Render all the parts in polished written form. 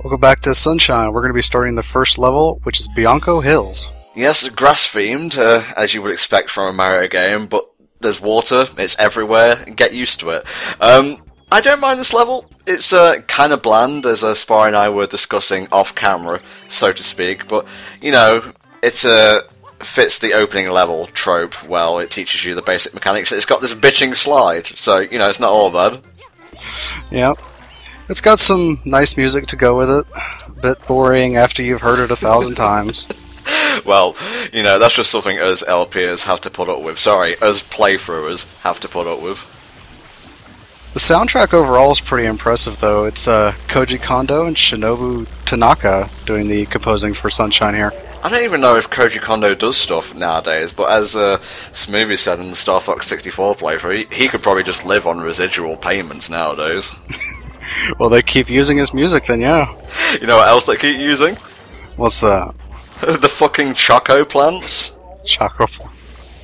Welcome back to Sunshine. We're going to be starting the first level, which is Bianco Hills. Yes, grass-themed, as you would expect from a Mario game, but there's water, it's everywhere, get used to it. I don't mind this level. It's kind of bland, as Spar and I were discussing off-camera, so to speak, but, you know, it's fits the opening level trope well. It teaches you the basic mechanics. It's got this bitching slide, so, you know, it's not all bad. Yeah. It's got some nice music to go with it. A bit boring after you've heard it 1,000 times. Well, you know, that's just something us LPers have to put up with. Sorry, us playthroughers have to put up with. The soundtrack overall is pretty impressive, though. It's Koji Kondo and Shinobu Tanaka doing the composing for Sunshine here. I don't even know if Koji Kondo does stuff nowadays, but as Smoothie said in the Star Fox 64 playthrough, he could probably just live on residual payments nowadays. Well, they keep using his music then, yeah. You know what else they keep using? What's that? The fucking Choco plants. Choco plants.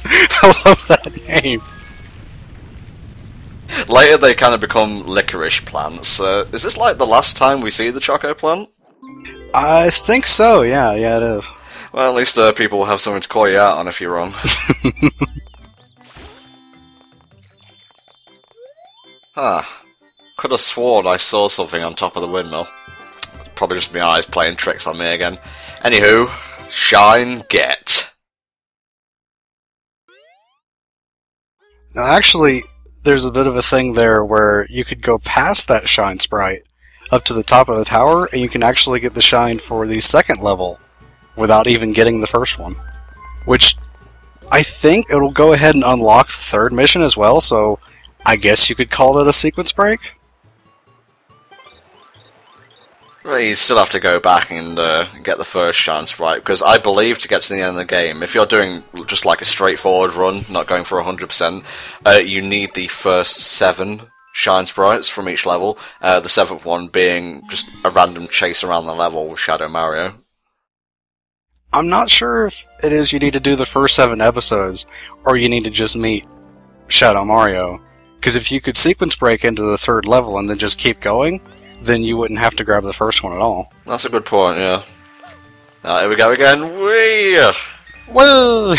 I love that name. Later they kind of become licorice plants. Is this like the last time we see the Choco plant? I think so, yeah, it is. Well, at least people will have something to call you out on if you're wrong. Could have sworn I saw something on top of the windmill. Probably just my eyes playing tricks on me again. Anywho, shine get. Now actually, there's a bit of a thing there where you could go past that shine sprite up to the top of the tower, and you can actually get the shine for the second level without even getting the first one. Which, I think it'll go ahead and unlock the third mission as well, so I guess you could call that a sequence break? Well, you still have to go back and get the first chance right, because I believe to get to the end of the game, if you're doing just like a straightforward run, not going for 100%, you need the first 7 shine sprites from each level, the 7th one being just a random chase around the level with Shadow Mario. I'm not sure if it is you need to do the first 7 episodes, or you need to just meet Shadow Mario, because if you could sequence break into the 3rd level and then just keep going, then you wouldn't have to grab the first one at all. That's a good point, yeah. Here we go again. Whee! Whoa!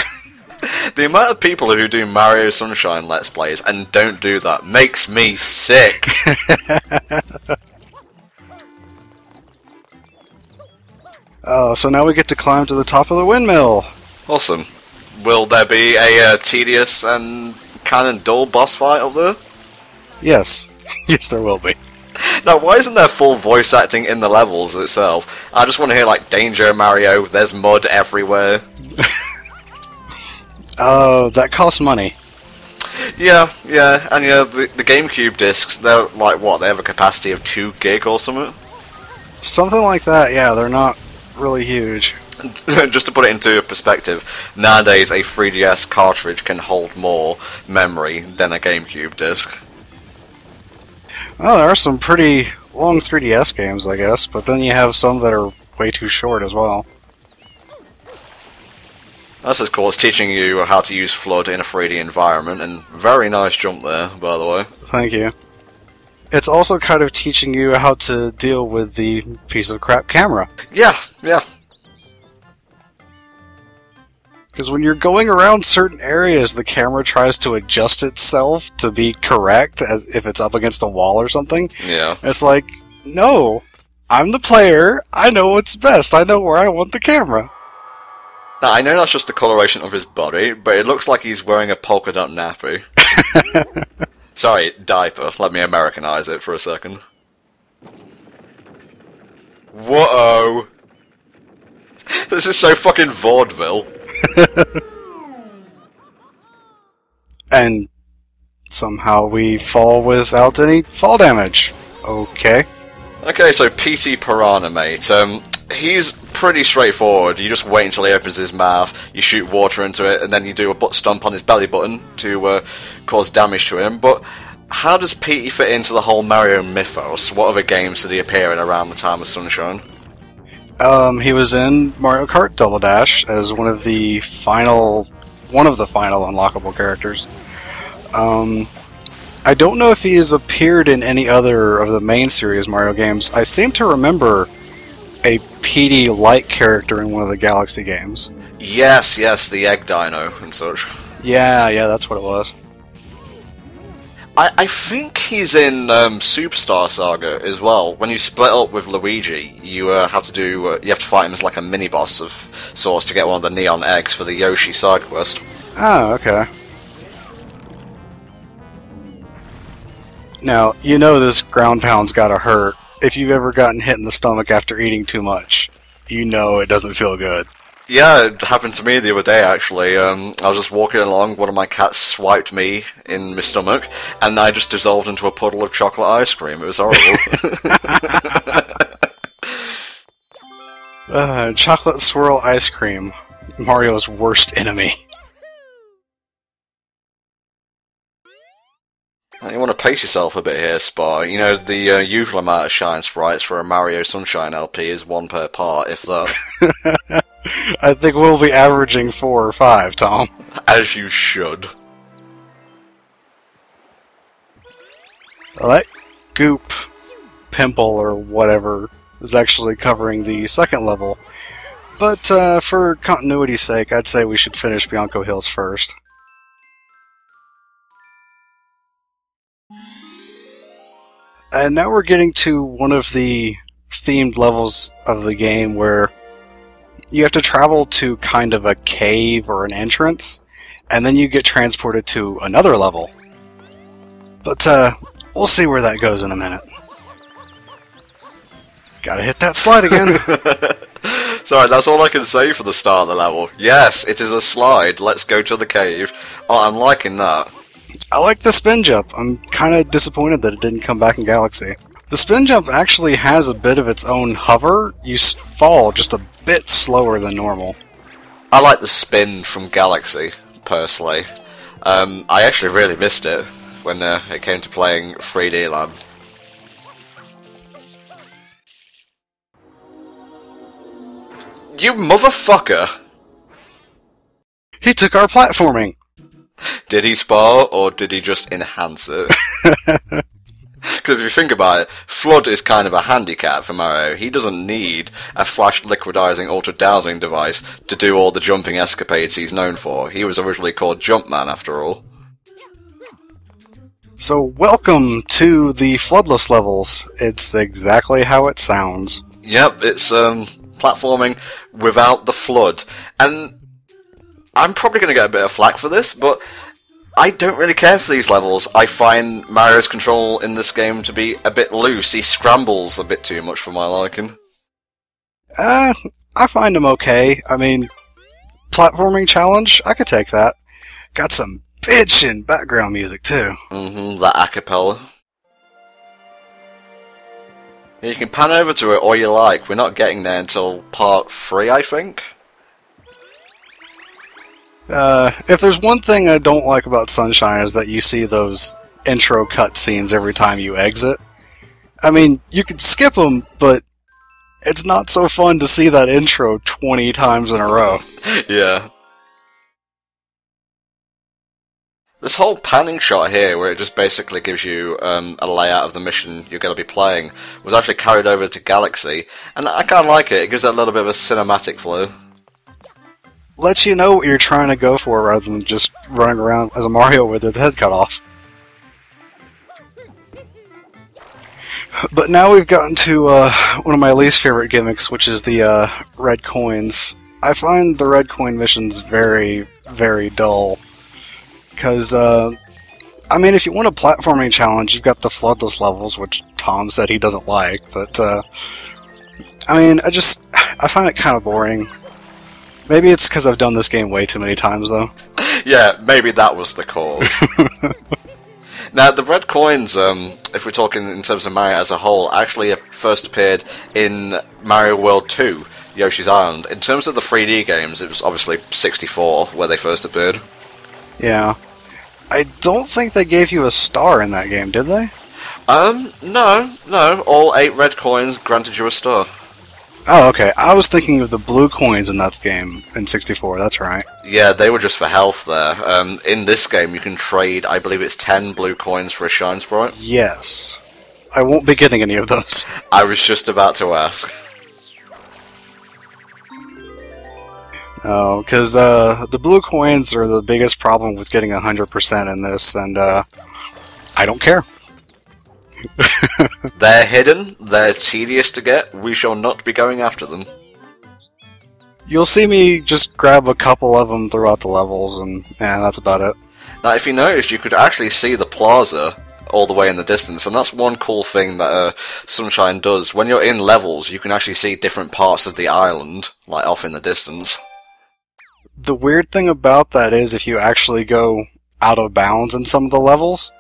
The amount of people who do Mario Sunshine Let's Plays and don't do that makes me sick. Oh, so now we get to climb to the top of the windmill. Awesome. Will there be a tedious and kind of dull boss fight up there? Yes. Yes, there will be. Now, why isn't there full voice acting in the levels itself? I just want to hear, like, Danger Mario, there's mud everywhere. That costs money. Yeah, and you know, the GameCube discs, they're like, what, they have a capacity of 2 gig or something? Something like that, yeah, they're not really huge. Just to put it into perspective, nowadays a 3DS cartridge can hold more memory than a GameCube disc. Well, there are some pretty long 3DS games, I guess, but then you have some that are way too short as well. That's just cool. It's teaching you how to use FLUDD in a 3D environment, and very nice jump there, by the way. Thank you. It's also kind of teaching you how to deal with the piece of crap camera. Yeah. Because when you're going around certain areas, the camera tries to adjust itself to be correct, as if it's up against a wall or something. Yeah. It's like, no, I'm the player, I know what's best, I know where I want the camera. Now, I know that's just the coloration of his body, but it looks like he's wearing a polka dot nappy. Sorry, diaper. Let me Americanize it for a second. Whoa! This is so fucking vaudeville. And somehow we fall without any fall damage. Okay. Okay, so Petey Piranha, mate. He's pretty straightforward. You just wait until he opens his mouth, you shoot water into it, and then you do a butt stomp on his belly button to cause damage to him. But how does Petey fit into the whole Mario mythos? What other games did he appear in around the time of Sunshine? He was in Mario Kart Double Dash as one of the final unlockable characters. I don't know if he has appeared in any other of the main series Mario games. I seem to remember a Petey-like character in one of the Galaxy games. Yes, the egg dino and such. Yeah, that's what it was. I think he's in Superstar Saga as well. When you split up with Luigi, you have to do you have to fight him as like a mini boss of sorts to get one of the neon eggs for the Yoshi side quest. Oh, okay. Now, you know this ground pound's gotta hurt. If you've ever gotten hit in the stomach after eating too much, you know it doesn't feel good. Yeah, it happened to me the other day, actually. I was just walking along, one of my cats swiped me in my stomach, and I just dissolved into a puddle of chocolate ice cream. It was horrible. Chocolate swirl ice cream. Mario's worst enemy. You want to pace yourself a bit here, Spy. You know, the usual amount of shine sprites for a Mario Sunshine LP is 1 per part, if that. I think we'll be averaging 4 or 5, Tom. As you should. Well, that goop pimple or whatever is actually covering the second level. But for continuity's sake, I'd say we should finish Bianco Hills first. And now we're getting to one of the themed levels of the game where you have to travel to kind of a cave or an entrance, and then you get transported to another level. But we'll see where that goes in a minute. Gotta hit that slide again. Sorry, that's all I can say for the start of the level. Yes, it is a slide. Let's go to the cave. Oh, I'm liking that. I like the spin jump. I'm kind of disappointed that it didn't come back in Galaxy. The spin jump actually has a bit of its own hover. You fall just a bit slower than normal. I like the spin from Galaxy, personally. I actually really missed it when it came to playing 3D Land. You motherfucker! He took our platforming! Did he spar, or did he just enhance it? Because if you think about it, FLUDD is kind of a handicap for Mario. He doesn't need a flash liquidizing auto-dowsing device to do all the jumping escapades he's known for. He was originally called Jumpman, after all. So, welcome to the Floodless levels. It's exactly how it sounds. Yep, it's platforming without the FLUDD. And I'm probably going to get a bit of flack for this, but I don't really care for these levels. I find Mario's control in this game to be a bit loose. He scrambles a bit too much for my liking. I find him okay. I mean, platforming challenge, I could take that. Got some bitchin' background music, too. That acapella. You can pan over to it all you like. We're not getting there until part 3, I think. If there's one thing I don't like about Sunshine is that you see those intro cutscenes every time you exit. I mean, you could skip them, but it's not so fun to see that intro 20 times in a row. Yeah. This whole panning shot here, where it just basically gives you a layout of the mission you're going to be playing, was actually carried over to Galaxy, and I kind of like it. It gives it a little bit of a cinematic flow. Lets you know what you're trying to go for rather than just running around as a Mario with his head cut off. But now we've gotten to one of my least favorite gimmicks, which is the red coins. I find the red coin missions very, very dull. Because, I mean, if you want a platforming challenge, you've got the Floodless levels, which Tom said he doesn't like, but, I mean, I find it kind of boring. Maybe it's because I've done this game way too many times, though. Yeah, maybe that was the cause. Now, the red coins, if we're talking in terms of Mario as a whole, actually first appeared in Mario World 2, Yoshi's Island. In terms of the 3D games, it was obviously 64 where they first appeared. Yeah. I don't think they gave you a star in that game, did they? No. All 8 red coins granted you a star. Oh, okay. I was thinking of the blue coins in that game in 64. That's right. Yeah, they were just for health there. In this game, you can trade, I believe it's 10 blue coins for a shine sprite. Yes. I won't be getting any of those. I was just about to ask. Oh, because the blue coins are the biggest problem with getting 100% in this, and I don't care. They're hidden, they're tedious to get, we shall not be going after them. You'll see me just grab a couple of them throughout the levels, and that's about it. Now, if you notice, you could actually see the plaza all the way in the distance, and that's one cool thing that Sunshine does. When you're in levels, you can actually see different parts of the island, like off in the distance. The weird thing about that is if you actually go out of bounds in some of the levels,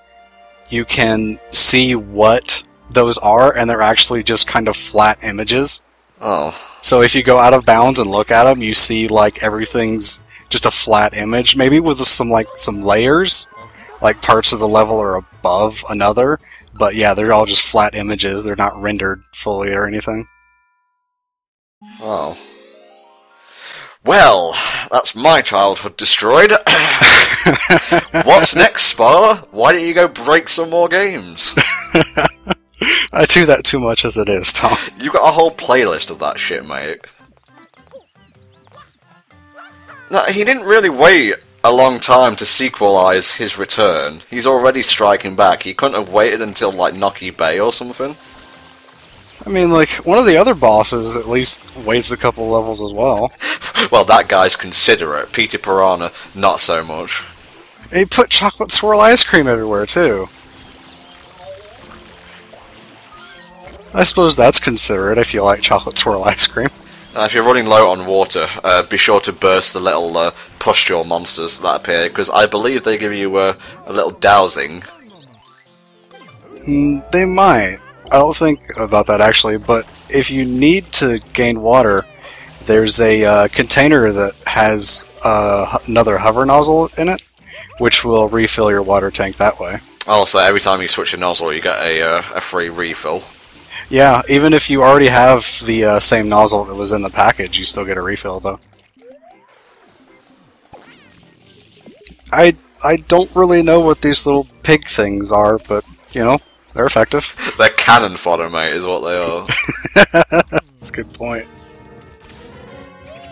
you can see what those are, and they're actually just kind of flat images. Oh. So if you go out of bounds and look at them, you see like everything's just a flat image, maybe with some layers, like parts of the level are above another, but yeah, they're all just flat images. They're not rendered fully or anything. Oh. Well, that's my childhood destroyed. What's next, Spar? Why don't you go break some more games? I do that too much as it is, Tom. You've got a whole playlist of that shit, mate. Now, he didn't really wait a long time to sequelize his return. He's already striking back. He couldn't have waited until, like, Nocky Bay or something. I mean, like, one of the other bosses at least waits a couple levels as well. Well, that guy's considerate. Petey Piranha, not so much. And he put chocolate swirl ice cream everywhere, too. I suppose that's considerate if you like chocolate swirl ice cream. If you're running low on water, be sure to burst the little pustule monsters that appear, because I believe they give you a little dousing. They might. I don't think about that actually, but if you need to gain water, there's a container that has another hover nozzle in it, which will refill your water tank that way. Oh, so every time you switch a nozzle, you get a free refill. Yeah, even if you already have the same nozzle that was in the package, you still get a refill, though. I don't really know what these little pig things are, but, you know, they're effective. They're cannon fodder, mate, is what they are. That's a good point.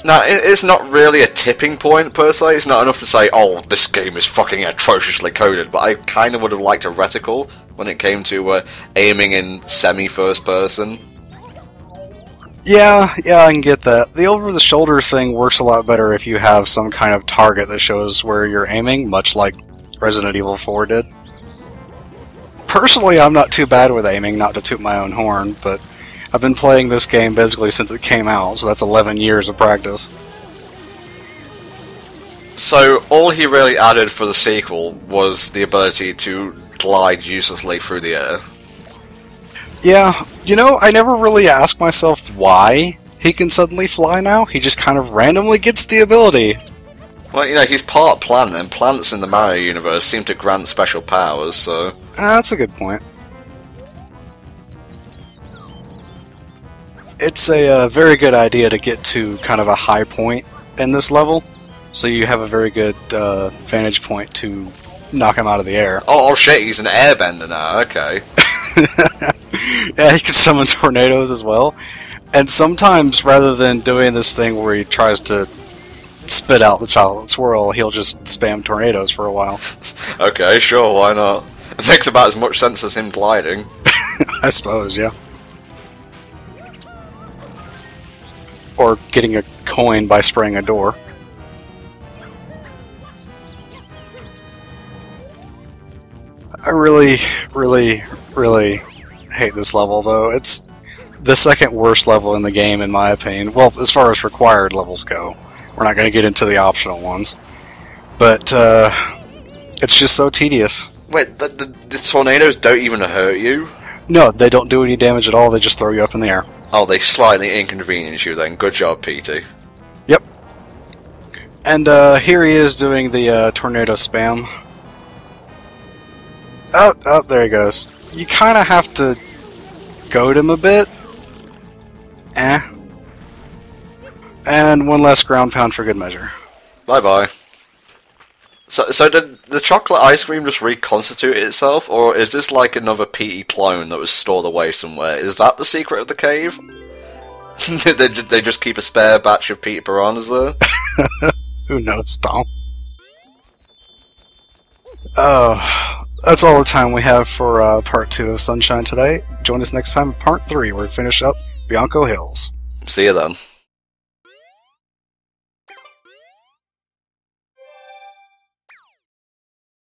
Now, it's not really a tipping point, per se. It's not enough to say, oh, this game is fucking atrociously coded, but I kind of would have liked a reticle when it came to aiming in semi-first person. Yeah, I can get that. The over-the-shoulder thing works a lot better if you have some kind of target that shows where you're aiming, much like Resident Evil 4 did. Personally, I'm not too bad with aiming, not to toot my own horn, but I've been playing this game basically since it came out, so that's 11 years of practice. So, all he really added for the sequel was the ability to glide uselessly through the air. Yeah, you know, I never really asked myself why he can suddenly fly now. He just kind of randomly gets the ability. Well, you know, he's part plant, and plants in the Mario universe seem to grant special powers, so... That's a good point. It's a very good idea to get to kind of a high point in this level, so you have a very good vantage point to knock him out of the air. Oh shit, he's an airbender now, okay. Yeah, he can summon tornadoes as well. And sometimes, rather than doing this thing where he tries to spit out the chocolate swirl, he'll just spam tornadoes for a while. Okay, sure, why not? It makes about as much sense as him gliding. I suppose, yeah. Or getting a coin by spraying a door. I really hate this level, though. It's the second worst level in the game, in my opinion. Well, as far as required levels go. We're not going to get into the optional ones. But, it's just so tedious. Wait, the tornadoes don't even hurt you? No, they don't do any damage at all, they just throw you up in the air. Oh, they slightly inconvenience you then. Good job, Petey. Yep. And here he is doing the tornado spam. Oh, there he goes. You kind of have to goad him a bit. And one last ground pound for good measure. Bye bye. So did the chocolate ice cream just reconstitute itself, or is this like another Petey clone that was stored away somewhere? Is that the secret of the cave? they just keep a spare batch of Petey Piranhas there? Who knows, Tom? Oh, that's all the time we have for part 2 of Sunshine today. Join us next time in part 3 where we finish up Bianco Hills. See you then.